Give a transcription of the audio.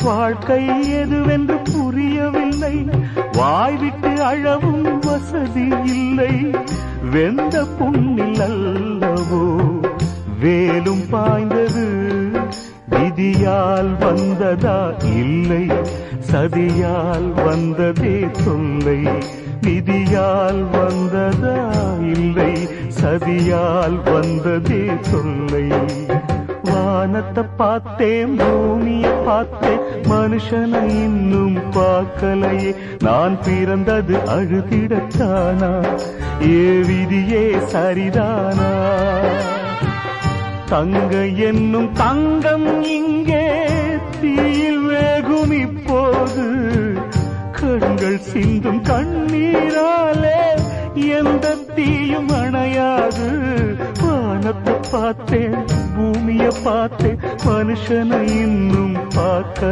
வாழ்க்கை எதுவென்று புரியவில்லை, வாய்விட்டு அழவும் வசதி இல்லை. வெந்த புண்ணில் அல்லவோ வேலும் பாய்ந்தது, விதியால் வந்ததா இல்லை, சதியால் வந்ததே தொல்லை. விதியால் வந்ததா இல்லை, சதியால் வந்ததே தொல்லை. வானத்தை பார்த்தேன், பூமியை பார்த்தேன், மனுஷனை இன்னும் பார்க்கலையே. நான் பிறந்தது அழுதிடத்தானா, ஏ விதியே சரிதானா? தங்க என்னும் தங்கம் இங்கே தீயில் வேகும் இப்போது, கண்கள் சிந்தும் கண்ணீராலே எந்த தீயும் அணையாது. வானத்தை பார்த்தேன், பூமியை பார்த்தேன், மனுஷனை இன்னும் பார்க்க